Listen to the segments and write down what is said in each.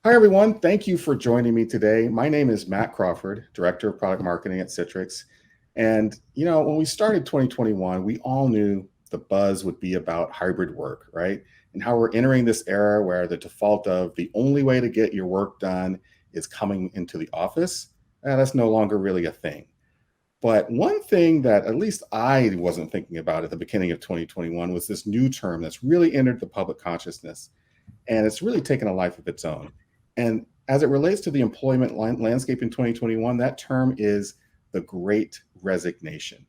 Hi, everyone. Thank you for joining me today. My name is Matt Crawford, Director of Product Marketing at Citrix. And, when we started 2021, we all knew the buzz would be about hybrid work, right? And how we're entering this era where the default of the only way to get your work done is coming into the office. That's no longer really a thing. But one thing that at least I wasn't thinking about at the beginning of 2021 was this new term that's really entered the public consciousness, and it's really taken a life of its own. And as it relates to the employment landscape in 2021, that term is the Great Resignation.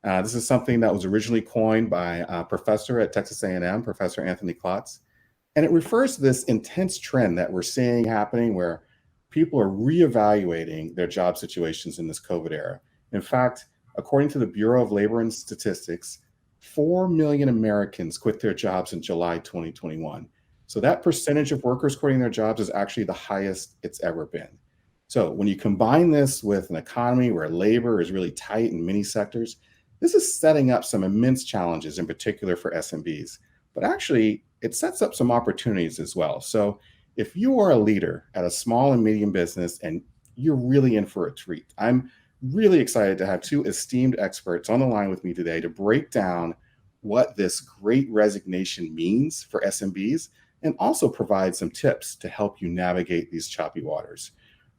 This is something that was originally coined by a professor at Texas A&M, Professor Anthony Klotz, and it refers to this intense trend that we're seeing happening where people are reevaluating their job situations in this COVID era. In fact, according to the Bureau of Labor and Statistics, 4 million Americans quit their jobs in July 2021. So that percentage of workers quitting their jobs is actually the highest it's ever been. So when you combine this with an economy where labor is really tight in many sectors, this is setting up some immense challenges, in particular for SMBs. But actually, it sets up some opportunities as well. So if you are a leader at a small and medium business and you're really in for a treat, I'm really excited to have two esteemed experts on the line with me today to break down what this great resignation means for SMBs and also provide some tips to help you navigate these choppy waters.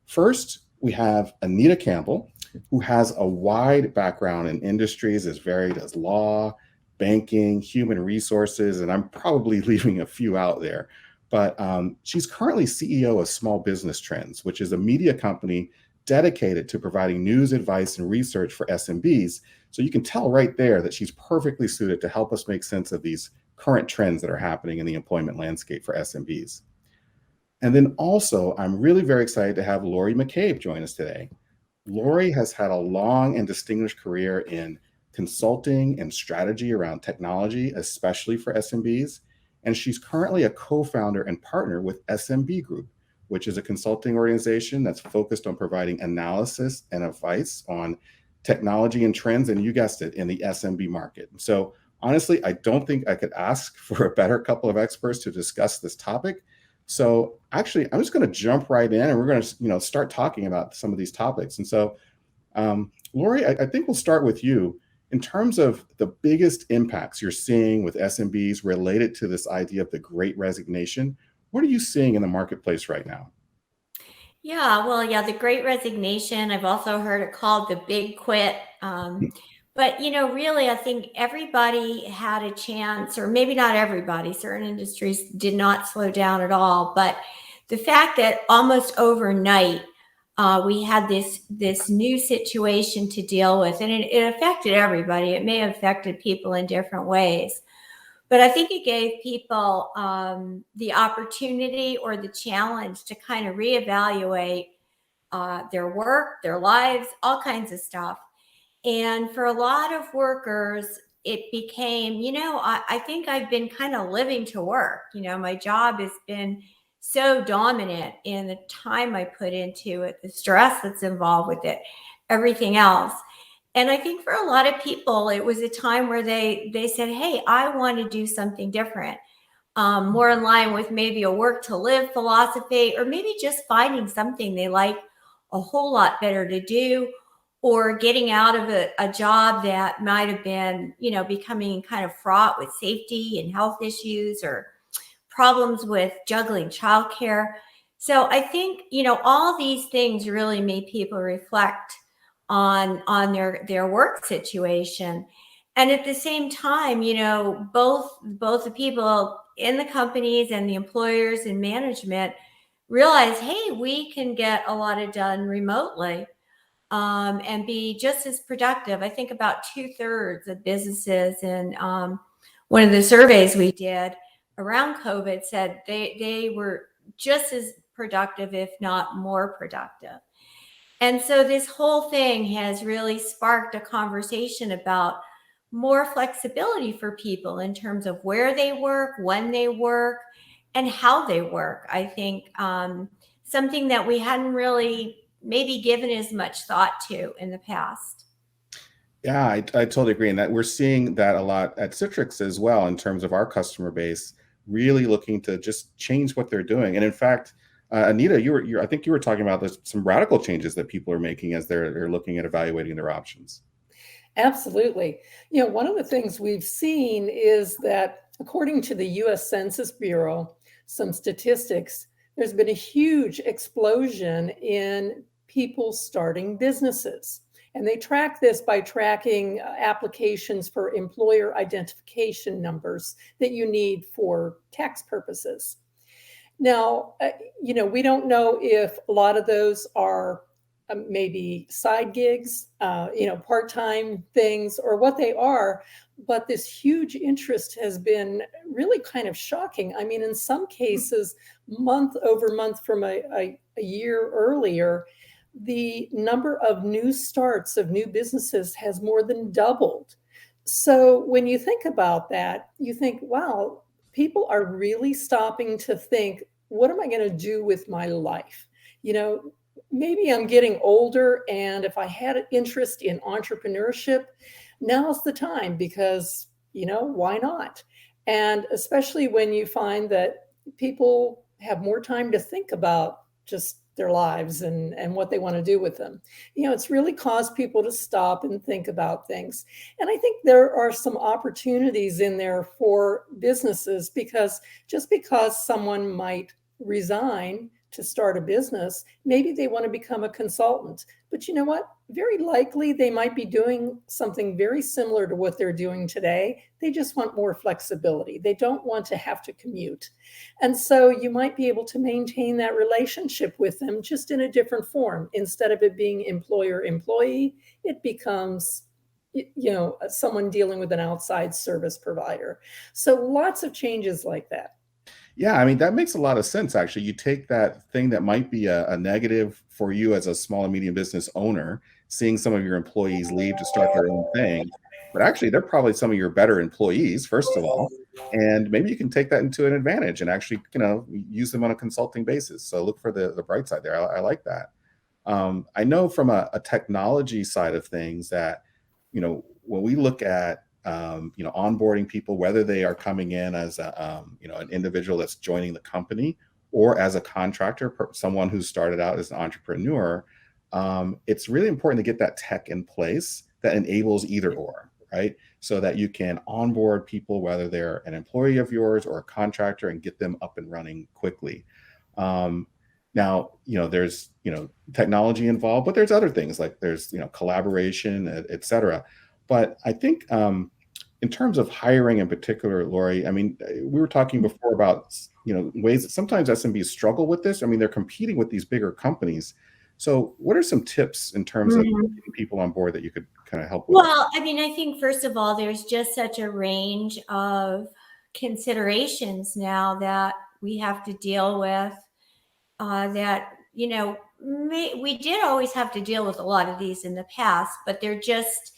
First, we have Anita Campbell, who has a wide background in industries as varied as law, banking, human resources, and I'm probably leaving a few out there. But she's currently CEO of Small Business Trends, which is a media company dedicated to providing news, advice, and research for SMBs. So you can tell right there that she's perfectly suited to help us make sense of these current trends that are happening in the employment landscape for SMBs. And then also, I'm really very excited to have Laurie McCabe join us today. Laurie has had a long and distinguished career in consulting and strategy around technology, especially for SMBs. And she's currently a co-founder and partner with SMB Group, which is a consulting organization that's focused on providing analysis and advice on technology and trends, and you guessed it, in the SMB market. So honestly, I don't think I could ask for a better couple of experts to discuss this topic. So actually, I'm just going to jump right in, and we're going to start talking about some of these topics. And so, Laurie, I think we'll start with you. In terms of the biggest impacts you're seeing with SMBs related to this idea of the Great Resignation, what are you seeing in the marketplace right now? Yeah, the Great Resignation. I've also heard it called the Big Quit. But really, I think everybody had a chance, or maybe not everybody. Certain industries did not slow down at all. But the fact that almost overnight we had this new situation to deal with, and it affected everybody. It may have affected people in different ways. But I think it gave people the opportunity or the challenge to kind of reevaluate their work, their lives, all kinds of stuff. And for a lot of workers, it became, I think I've been kind of living to work. My job has been so dominant in the time I put into it, the stress that's involved with it, everything else. And I think for a lot of people, it was a time where they said, hey, I want to do something different, more in line with maybe a work to live philosophy, or maybe just finding something they like a whole lot better to do, or getting out of a job that might have been, becoming kind of fraught with safety and health issues, or problems with juggling childcare. So I think, all these things really made people reflect on their work situation. And at the same time, both the people in the companies and the employers and management realize, hey, we can get a lot of done remotely, and be just as productive. I think about 2/3 of businesses in one of the surveys we did around COVID said they were just as productive, if not more productive. And so this whole thing has really sparked a conversation about more flexibility for people in terms of where they work, when they work, and how they work. I think something that we hadn't really maybe given as much thought to in the past. Yeah, I totally agree. And that we're seeing that a lot at Citrix as well, in terms of our customer base really looking to just change what they're doing. And in fact, Anita, I think you were talking about there's some radical changes that people are making as they're looking at evaluating their options. Absolutely. One of the things we've seen is that according to the US Census Bureau, some statistics, there's been a huge explosion in people starting businesses. And they track this by tracking applications for employer identification numbers that you need for tax purposes. Now, we don't know if a lot of those are maybe side gigs, part-time things, or what they are. But this huge interest has been really kind of shocking. I mean, in some cases, month over month from a year earlier, the number of new starts of new businesses has more than doubled. So when you think about that, you think, wow, people are really stopping to think, what am I going to do with my life? Maybe I'm getting older, and if I had an interest in entrepreneurship, now's the time because, why not? And especially when you find that people have more time to think about just their lives and what they want to do with them. It's really caused people to stop and think about things. And I think there are some opportunities in there for businesses, because just because someone might resign to start a business, maybe they want to become a consultant. But you know what? Very likely they might be doing something very similar to what they're doing today. They just want more flexibility. They don't want to have to commute. And so you might be able to maintain that relationship with them just in a different form. Instead of it being employer-employee, it becomes someone dealing with an outside service provider. So lots of changes like that. Yeah, I mean, that makes a lot of sense, actually. You take that thing that might be a negative for you as a small and medium business owner, seeing some of your employees leave to start their own thing, but actually, they're probably some of your better employees, first of all. And maybe you can take that into an advantage and actually, use them on a consulting basis. So look for the bright side there. I like that. I know from a technology side of things that, when we look at onboarding people, whether they are coming in as an individual that's joining the company or as a contractor, someone who started out as an entrepreneur, it's really important to get that tech in place that enables either or, right? So that you can onboard people, whether they're an employee of yours or a contractor, and get them up and running quickly. Now, there's, technology involved, but there's other things like there's, collaboration, et cetera. But I think in terms of hiring in particular, Laurie, I mean, we were talking before about, ways that sometimes SMBs struggle with this. I mean, they're competing with these bigger companies. So what are some tips in terms of getting people on board that you could kind of help with? Well, I mean, I think first of all, there's just such a range of considerations now that we have to deal with, that, we did always have to deal with a lot of these in the past, but they're just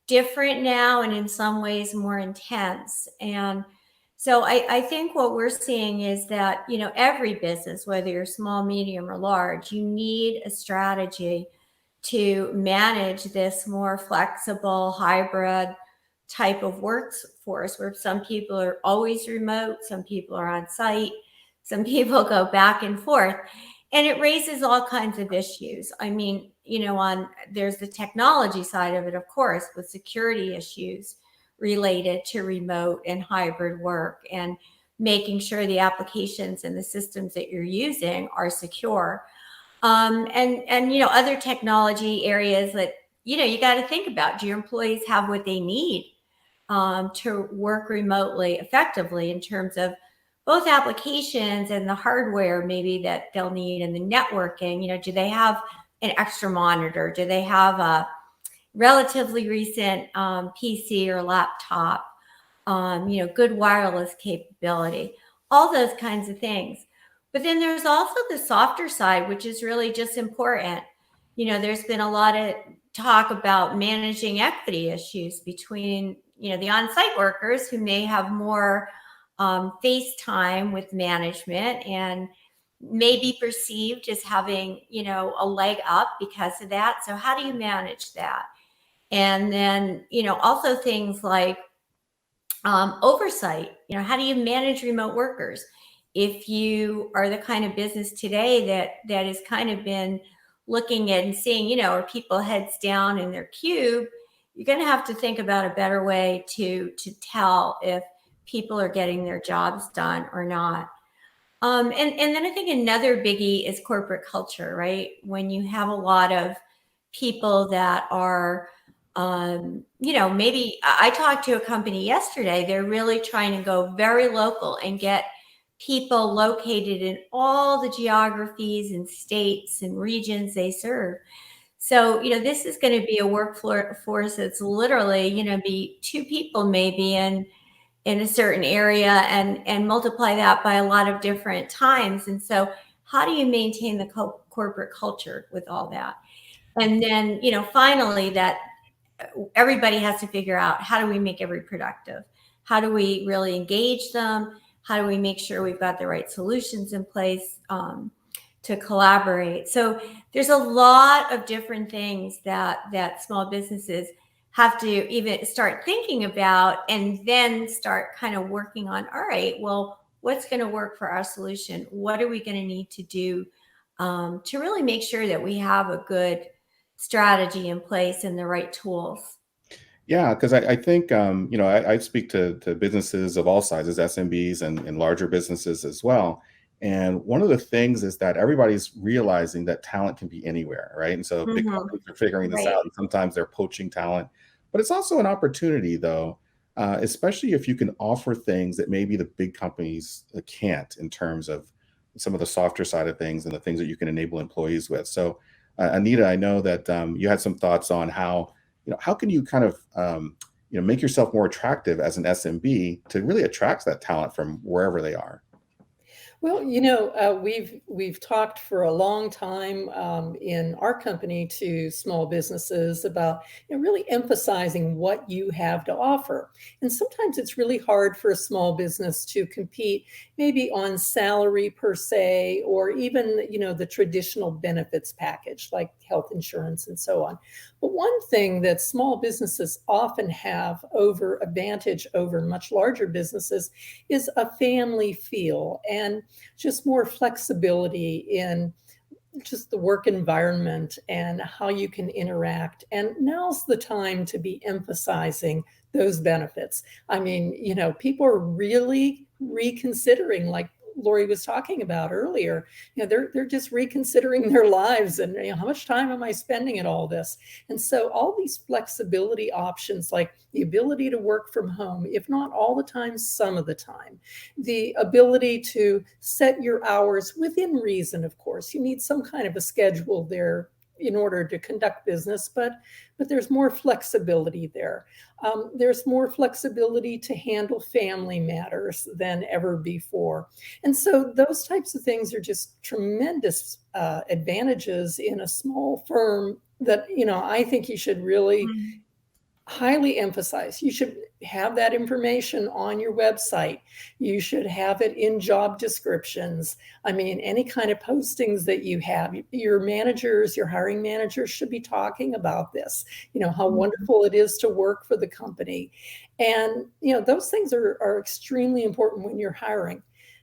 different now and in some ways more intense. And so I think what we're seeing is that, every business, whether you're small, medium, or large, you need a strategy to manage this more flexible hybrid type of workforce, where some people are always remote, some people are on site, some people go back and forth. And it raises all kinds of issues. I mean, there's the technology side of it, of course, with security issues related to remote and hybrid work, and making sure the applications and the systems that you're using are secure. And other technology areas that, you got to think about. Do your employees have what they need to work remotely effectively, in terms of both applications and the hardware maybe that they'll need, and the networking? Do they have an extra monitor? Do they have a relatively recent PC or laptop? Good wireless capability, all those kinds of things. But then there's also the softer side, which is really just important. There's been a lot of talk about managing equity issues between, the on-site workers who may have more face time with management and may be perceived as having, a leg up because of that. So how do you manage that? And then, also things like oversight. How do you manage remote workers? if you are the kind of business today that has kind of been looking at and seeing, are people heads down in their cube, you're going to have to think about a better way to tell if people are getting their jobs done or not. And then I think another biggie is corporate culture, right? When you have a lot of people that are, maybe I talked to a company yesterday, they're really trying to go very local and get people located in all the geographies and states and regions they serve. So, this is going to be a workforce that's literally, be two people maybe in a certain area and multiply that by a lot of different times. And so how do you maintain the corporate culture with all that? And then, finally, that everybody has to figure out, how do we make every productive? How do we really engage them? How do we make sure we've got the right solutions in place to collaborate? So there's a lot of different things that small businesses have to even start thinking about, and then start kind of working on, all right, well, what's going to work for our solution? What are we going to need to do to really make sure that we have a good strategy in place and the right tools? Yeah, because I think I speak to businesses of all sizes, SMBs and larger businesses as well. And one of the things is that everybody's realizing that talent can be anywhere, right? And so big Mm-hmm. companies are figuring this Right. out, and sometimes they're poaching talent. But it's also an opportunity, though, especially if you can offer things that maybe the big companies can't, in terms of some of the softer side of things and the things that you can enable employees with. So, Anita, I know that you had some thoughts on how can you kind of make yourself more attractive as an SMB to really attract that talent from wherever they are. Well, we've talked for a long time in our company to small businesses about really emphasizing what you have to offer. And sometimes it's really hard for a small business to compete maybe on salary per se, or even the traditional benefits package like health insurance and so on. But one thing that small businesses often have over advantage over much larger businesses is a family feel, and just more flexibility in just the work environment and how you can interact. And now's the time to be emphasizing those benefits. I mean, people are really reconsidering, like Laurie was talking about earlier. They're just reconsidering their lives, and how much time am I spending in all this? And so all these flexibility options, like the ability to work from home, if not all the time, some of the time, the ability to set your hours within reason. Of course, you need some kind of a schedule there in order to conduct business, but there's more flexibility there. There's more flexibility to handle family matters than ever before. And so those types of things are just tremendous advantages in a small firm that, I think you should really highly emphasize. You should have that information on your website. You should have it in job descriptions. I mean, any kind of postings that you have, your managers, your hiring managers should be talking about this, how wonderful it is to work for the company. And, those things are extremely important when you're hiring.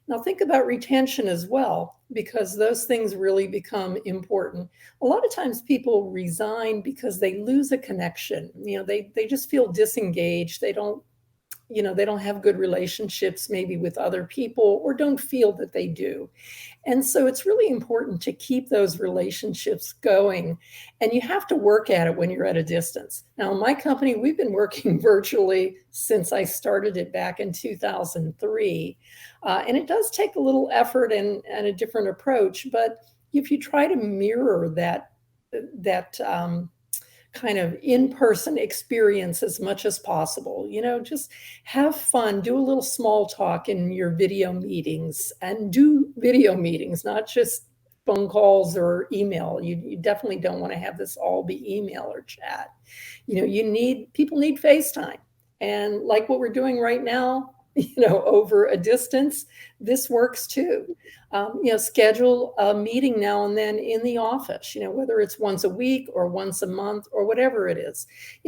Now think about retention as well, because those things really become important. A lot of times people resign because they lose a connection. They just feel disengaged. They don't have good relationships maybe with other people, or don't feel that they do. And so it's really important to keep those relationships going. And you have to work at it when you're at a distance. Now, in my company, we've been working virtually since I started it back in 2003. And it does take a little effort and a different approach. But if you try to mirror that kind of in-person experience as much as possible, just have fun, do a little small talk in your video meetings, and do video meetings, not just phone calls or email. You definitely don't want to have this all be email or chat. People need FaceTime. And like what we're doing right now, over a distance, this works too. Schedule a meeting now and then in the office, whether it's once a week or once a month or whatever it is.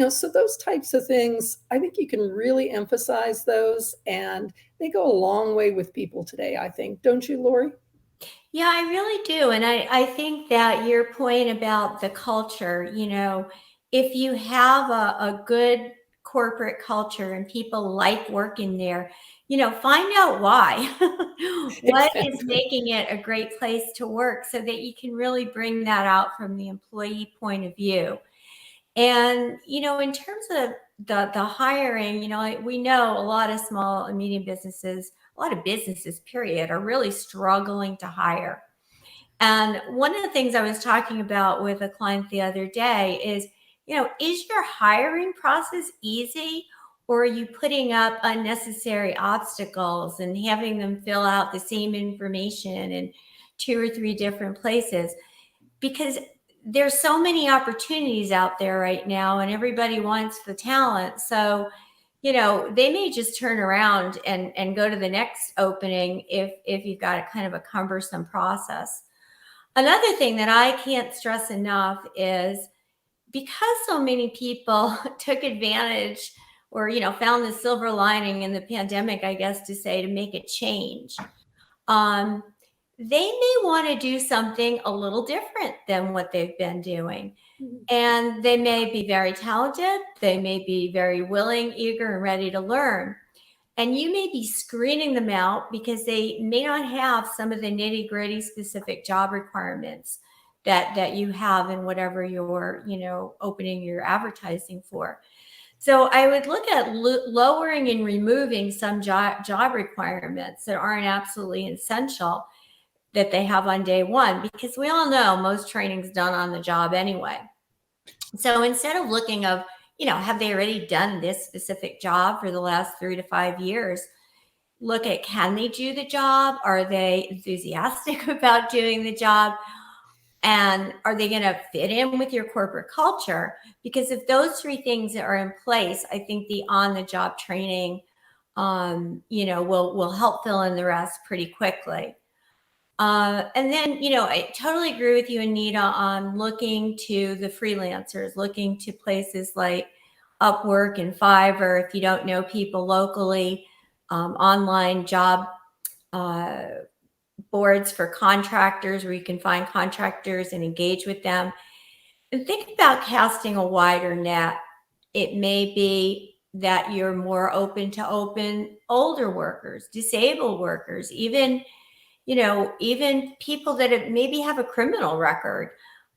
So those types of things, I think you can really emphasize those, and they go a long way with people today, I think. Don't you, Laurie? Yeah, I really do. And I think that your point about the culture, if you have a good corporate culture and people like working there, find out why. What is Exactly. making it a great place to work so that you can really bring that out from the employee point of view. And, in terms of the hiring, we know a lot of small and medium businesses, a lot of businesses, period, are really struggling to hire. And one of the things I was talking about with a client the other day is, is your hiring process easy, or are you putting up unnecessary obstacles and having them fill out the same information in 2 or 3 different places? Because there's so many opportunities out there right now and everybody wants the talent. So, they may just turn around and go to the next opening if you've got a kind of a cumbersome process. Another thing that I can't stress enough is, because so many people took advantage or, found the silver lining in the pandemic, I guess to say, to make a change. Um, they may want to do something a little different than what they've been doing. And they may be very talented. They may be very willing, eager, and ready to learn. And you may be screening them out because they may not have some of the nitty gritty specific job requirements that you have in whatever you're, opening your advertising for. So I would look at lowering and removing some job requirements that aren't absolutely essential that they have on day one, because we all know most training's done on the job anyway. So instead of looking of, have they already done this specific job for the last 3 to 5 years? Look at, can they do the job? Are they enthusiastic about doing the job? And are they going to fit in with your corporate culture? Because if those 3 things are in place, I think the on-the-job training, will help fill in the rest pretty quickly. And then, I totally agree with you, Anita, on looking to the freelancers, looking to places like Upwork and Fiverr. If you don't know people locally, online job boards for contractors where you can find contractors and engage with them. And think about casting a wider net. It may be that you're more open to older workers, disabled workers, even people that maybe have a criminal record,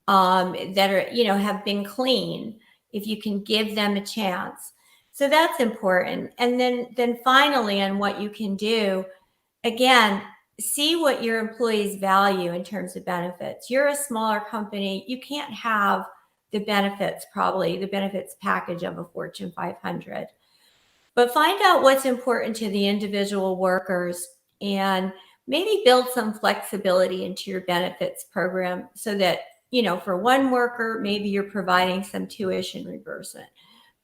that are, have been clean, if you can give them a chance. So that's important. And then finally, on what you can do, again, see what your employees value in terms of benefits. You're a smaller company. You can't have probably the benefits package of a Fortune 500. But find out what's important to the individual workers and maybe build some flexibility into your benefits program so that, for one worker, maybe you're providing some tuition reimbursement.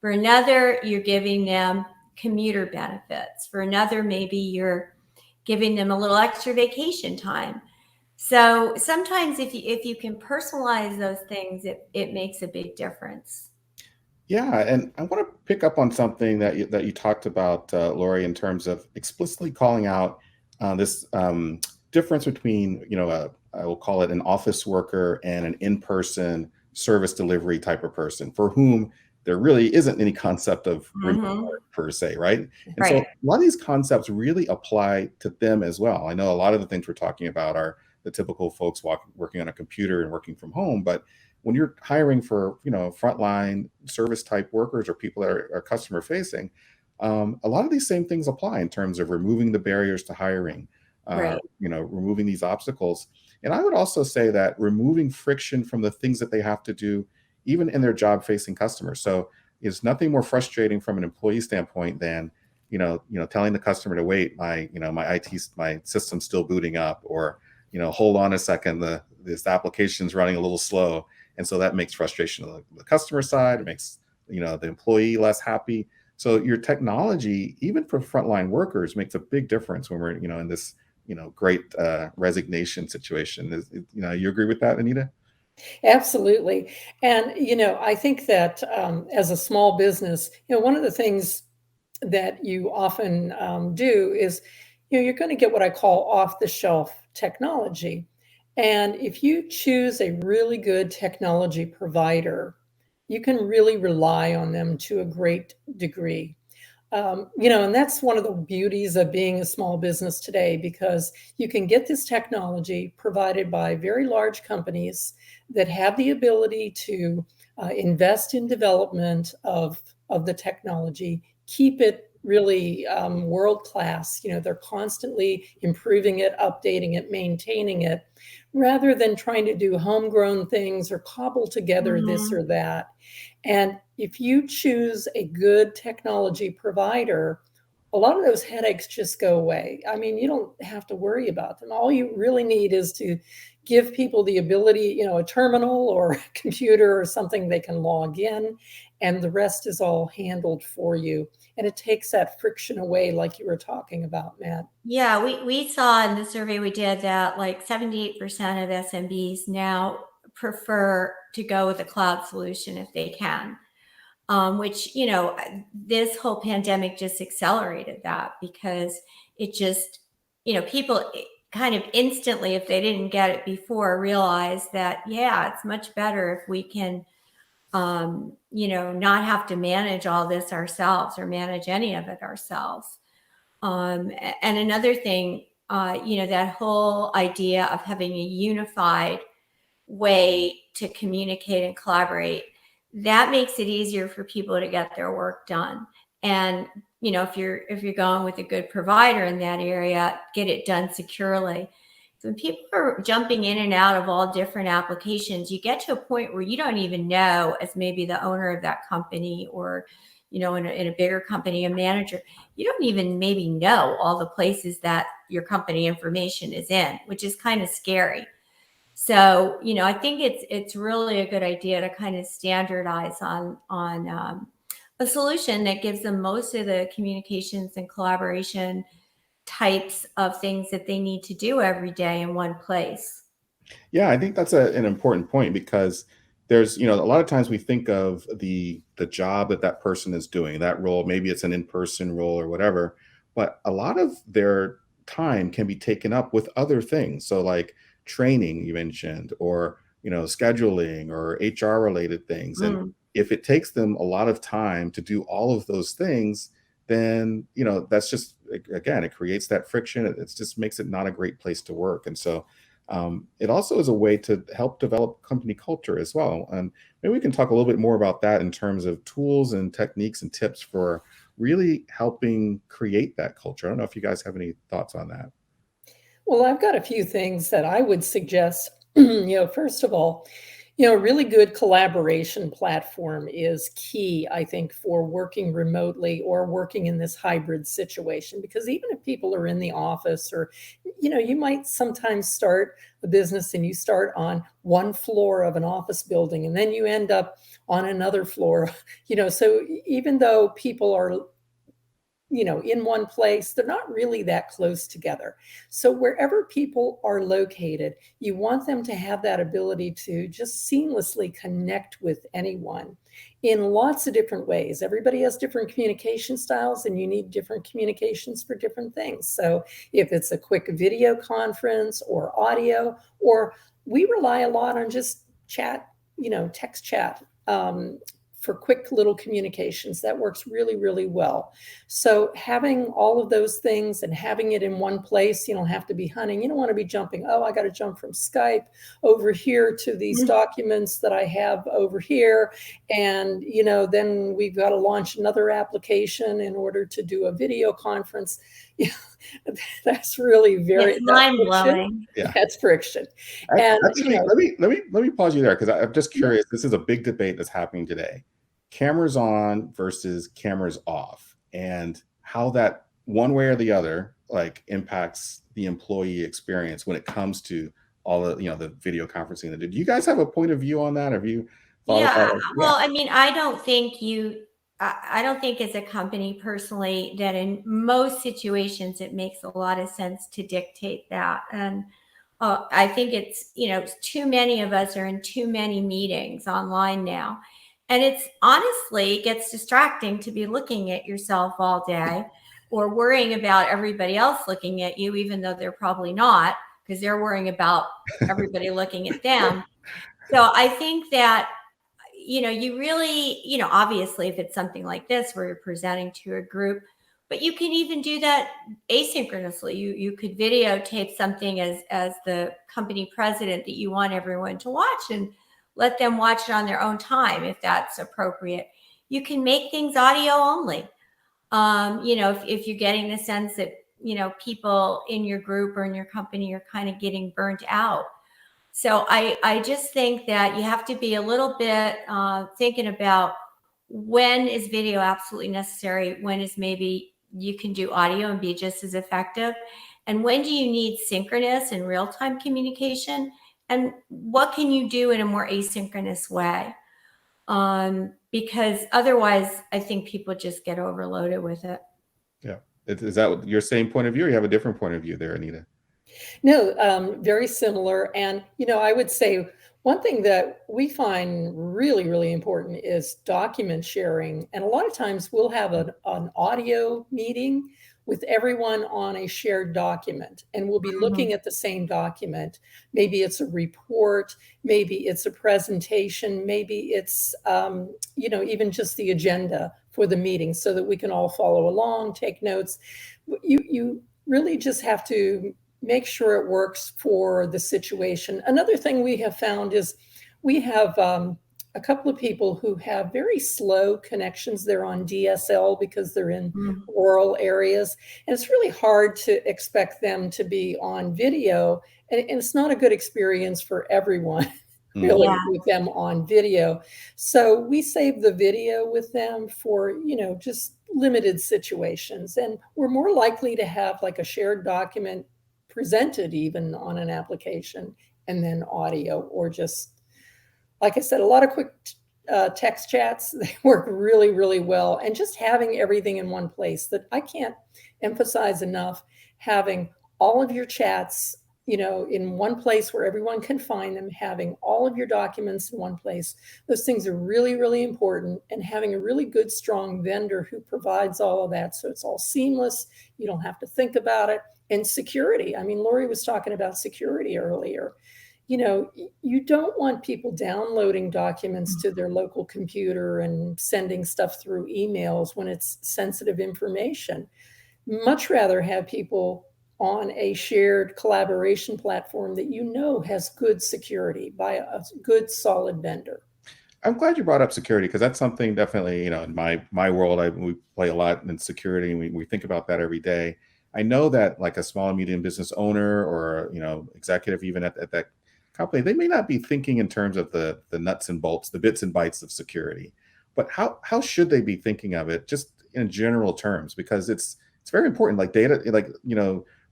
For another, you're giving them commuter benefits. For another, maybe you're giving them a little extra vacation time. So sometimes if you can personalize those things, it makes a big difference. Yeah, and I want to pick up on something that you talked about, Lori, in terms of explicitly calling out this difference between, I will call it an office worker and an in-person service delivery type of person for whom there really isn't any concept of remote work per se, right? And so a Right. lot of these concepts really apply to them as well. I know a lot of the things we're talking about are the typical folks working on a computer and working from home, but when you're hiring for, frontline service type workers or people that are customer facing, a lot of these same things apply in terms of removing the barriers to hiring, Right. removing these obstacles. And I would also say that removing friction from the things that they have to do, even in their job facing customers. So it's nothing more frustrating from an employee standpoint than, telling the customer to wait, my system's still booting up, or, hold on a second, this application's running a little slow. And so that makes frustration on the customer side. It makes, the employee less happy. So your technology, even for frontline workers, makes a big difference when we're, in this, great resignation situation. You agree with that, Anita? Absolutely. And, I think that as a small business, one of the things that you often do is, you're going to get what I call off the shelf technology. And if you choose a really good technology provider, you can really rely on them to a great degree. And that's one of the beauties of being a small business today, because you can get this technology provided by very large companies that have the ability to invest in development of the technology, keep it really world class. They're constantly improving it, updating it, maintaining it, rather than trying to do homegrown things or cobble together this or that. And if you choose a good technology provider, a lot of those headaches just go away. I mean, you don't have to worry about them. All you really need is to give people the ability, a terminal or a computer or something they can log in, and the rest is all handled for you. And it takes that friction away, like you were talking about, Matt. Yeah, we saw in the survey we did that like 78% of SMBs now prefer to go with a cloud solution if they can. Which, this whole pandemic just accelerated that, because it just, people kind of instantly, if they didn't get it before, realized that, yeah, it's much better if we can, not have to manage all this ourselves or manage any of it ourselves. And another thing, that whole idea of having a unified way to communicate and collaborate, that makes it easier for people to get their work done. And if you're going with a good provider in that area, get it done securely. So when people are jumping in and out of all different applications, you get to a point where you don't even know, as maybe the owner of that company, or in a bigger company, a manager, you don't even maybe know all the places that your company information is in, which is kind of scary. So, I think it's really a good idea to kind of standardize on a solution that gives them most of the communications and collaboration types of things that they need to do every day in one place. Yeah, I think that's an important point, because there's, a lot of times we think of the job that person is doing, that role, maybe it's an in-person role or whatever, but a lot of their time can be taken up with other things. So like training you mentioned, or, scheduling or HR related things. And Mm. if it takes them a lot of time to do all of those things, then, that's just, again, it creates that friction. It just makes it not a great place to work. And so it also is a way to help develop company culture as well. And maybe we can talk a little bit more about that in terms of tools and techniques and tips for really helping create that culture. I don't know if you guys have any thoughts on that. Well, I've got a few things that I would suggest. First of all, a really good collaboration platform is key, I think, for working remotely or working in this hybrid situation. Because even if people are in the office, or, you might sometimes start a business and you start on one floor of an office building and then you end up on another floor, so even though people are in one place, they're not really that close together. So wherever people are located, you want them to have that ability to just seamlessly connect with anyone in lots of different ways. Everybody has different communication styles, and you need different communications for different things. So if it's a quick video conference or audio, or we rely a lot on just chat, text chat, for quick little communications. That works really, really well. So having all of those things and having it in one place, you don't have to be hunting. You don't want to be jumping. Oh, I got to jump from Skype over here to these documents that I have over here. And, then we've got to launch another application in order to do a video conference. That's really It's mind blowing. Yeah. That's friction. And, Actually, let me pause you there, because I'm just curious. This is a big debate that's happening today. Cameras on versus cameras off, and how that one way or the other like impacts the employee experience when it comes to all the the video conferencing. Do you guys have a point of view on that? Have you thought Yeah. about it? Well, I mean, I don't think you I don't think as a company personally that in most situations it makes a lot of sense to dictate that. And I think it's, too many of us are in too many meetings online now. And it's honestly, it gets distracting to be looking at yourself all day or worrying about everybody else looking at you, even though they're probably not, because they're worrying about everybody looking at them. So I think that, you really, obviously if it's something like this where you're presenting to a group, but you can even do that asynchronously. You could videotape something as the company president that you want everyone to watch and let them watch it on their own time if that's appropriate. You can make things audio only. If you're getting the sense that, people in your group or in your company are kind of getting burnt out. So I just think that you have to be a little bit thinking about when is video absolutely necessary, when is maybe you can do audio and be just as effective, and when do you need synchronous and real-time communication, and what can you do in a more asynchronous way? Because otherwise, I think people just get overloaded with it. Yeah. Is that your same point of view, or you have a different point of view there, Anita? No, very similar. And, I would say one thing that we find really, really important is document sharing. And a lot of times we'll have an audio meeting with everyone on a shared document, and we'll be looking at the same document. Maybe it's a report, maybe it's a presentation, maybe it's, even just the agenda for the meeting so that we can all follow along, take notes. You really just have to make sure it works for the situation. Another thing we have found is we have a couple of people who have very slow connections. They're on DSL because they're in rural areas. And it's really hard to expect them to be on video. And it's not a good experience for everyone, really, with them on video. So we save the video with them for, just limited situations. And we're more likely to have like a shared document presented even on an application, and then audio, or just, like I said, a lot of quick text chats. They work really, really well. And just having everything in one place, that I can't emphasize enough, having all of your chats, in one place where everyone can find them, having all of your documents in one place. Those things are really, really important. And having a really good, strong vendor who provides all of that. So it's all seamless. You don't have to think about it. And security. I mean, Laurie was talking about security earlier. You don't want people downloading documents to their local computer and sending stuff through emails when it's sensitive information. Much rather have people on a shared collaboration platform that has good security by a good, solid vendor. I'm glad you brought up security, because that's something definitely, in my world, we play a lot in security, and we think about that every day. I know that like a small and medium business owner or, executive even at that company, they may not be thinking in terms of the nuts and bolts, the bits and bytes of security, but how should they be thinking of it just in general terms? Because it's very important, like data, like,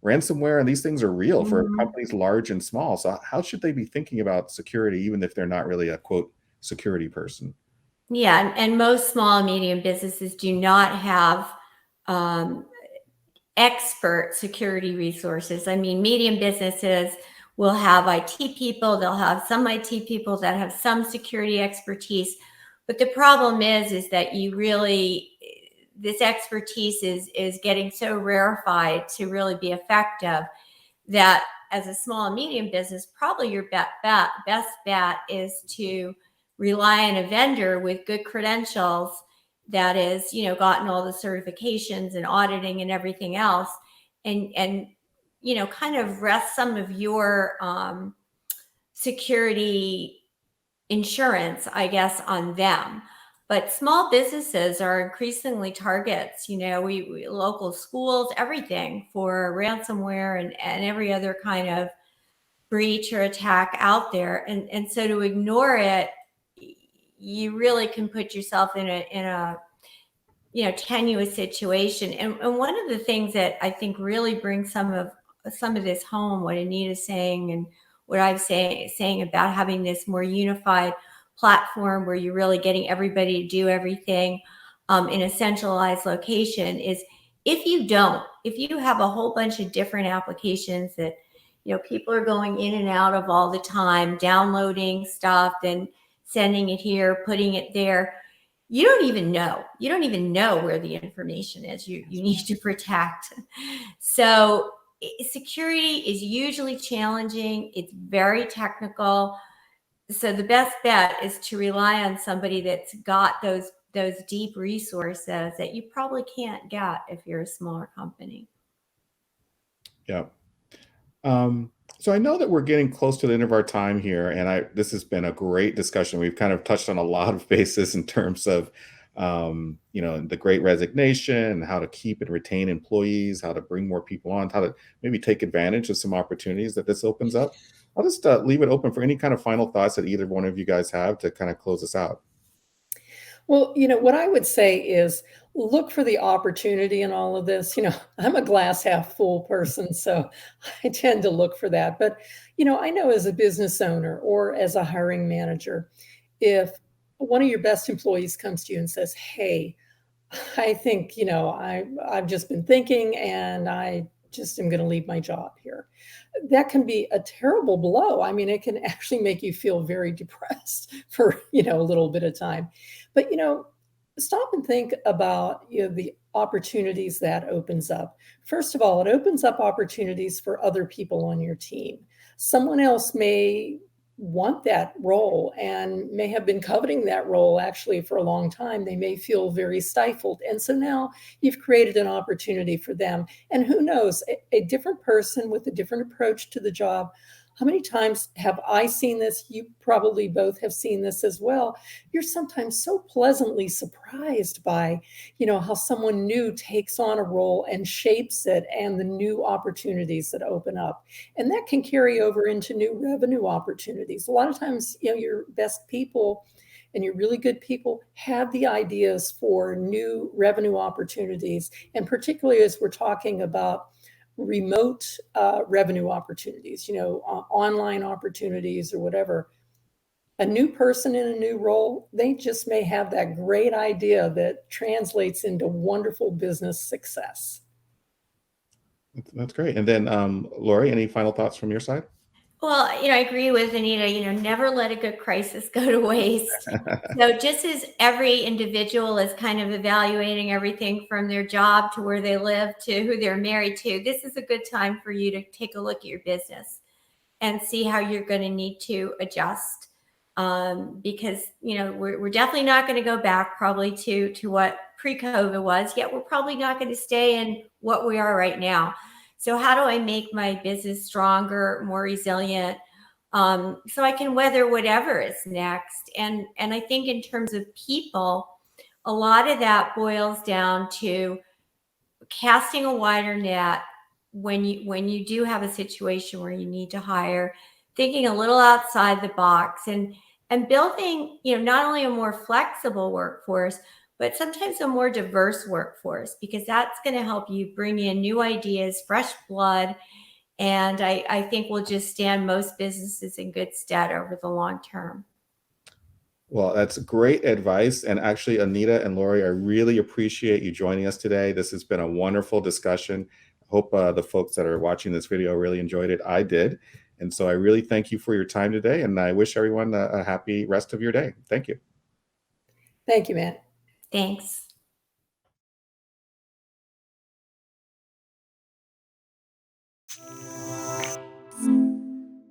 ransomware and these things are real for companies large and small. So how should they be thinking about security, even if they're not really a quote security person? Yeah, and most small and medium businesses do not have expert security resources. I mean, medium businesses will have IT people, they'll have some IT people that have some security expertise. But the problem is that this expertise is getting so rarefied to really be effective, that as a small and medium business, probably your best bet is to rely on a vendor with good credentials that is, gotten all the certifications and auditing and everything else, and kind of rest some of your security insurance, I guess, on them. But small businesses are increasingly targets, we local schools, everything, for ransomware and every other kind of breach or attack out there. And so to ignore it, you really can put yourself in a tenuous situation. And one of the things that I think really brings some of this home, what Anita's saying and what I'm saying about having this more unified platform where you're really getting everybody to do everything. in a centralized location is if you have a whole bunch of different applications that, people are going in and out of all the time, downloading stuff and sending it here, putting it there. You don't even know where the information is you need to protect. So security is usually challenging. It's very technical. So the best bet is to rely on somebody that's got those deep resources that you probably can't get if you're a smaller company. Yeah. So I know that we're getting close to the end of our time here, and this has been a great discussion. We've kind of touched on a lot of bases in terms of, the Great Resignation, how to keep and retain employees, how to bring more people on, how to maybe take advantage of some opportunities that this opens up. I'll just leave it open for any kind of final thoughts that either one of you guys have to kind of close us out. Well, what I would say is look for the opportunity in all of this. I'm a glass half full person, so I tend to look for that. But, I know as a business owner or as a hiring manager, if one of your best employees comes to you and says, "Hey, I think, I've just been thinking and I just am going to leave my job here." That can be a terrible blow. I mean, it can actually make you feel very depressed for, a little bit of time. But, stop and think about, the opportunities that opens up. First of all, it opens up opportunities for other people on your team. Someone else may want that role and may have been coveting that role actually for a long time. They may feel very stifled. And so now you've created an opportunity for them. And who knows, a different person with a different approach to the job. How many times have I seen this? You probably both have seen this as well. You're sometimes so pleasantly surprised by, how someone new takes on a role and shapes it and the new opportunities that open up. And that can carry over into new revenue opportunities. A lot of times, your best people and your really good people have the ideas for new revenue opportunities. And particularly as we're talking about remote revenue opportunities, online opportunities or whatever. A new person in a new role, they just may have that great idea that translates into wonderful business success. That's great. And then, Laurie, any final thoughts from your side? Well, I agree with Anita, never let a good crisis go to waste. So just as every individual is kind of evaluating everything from their job to where they live to who they're married to, this is a good time for you to take a look at your business and see how you're going to need to adjust. Because, we're definitely not going to go back probably to what pre-COVID was, yet we're probably not going to stay in what we are right now. So how do I make my business stronger, more resilient, so I can weather whatever is next? And I think in terms of people, a lot of that boils down to casting a wider net when you do have a situation where you need to hire, thinking a little outside the box and building, not only a more flexible workforce, but sometimes a more diverse workforce, because that's going to help you bring in new ideas, fresh blood. And I think will just stand most businesses in good stead over the long term. Well, that's great advice. And actually, Anita and Laurie, I really appreciate you joining us today. This has been a wonderful discussion. I hope the folks that are watching this video really enjoyed it. I did. And so I really thank you for your time today. And I wish everyone a happy rest of your day. Thank you. Thank you, Matt. Thanks.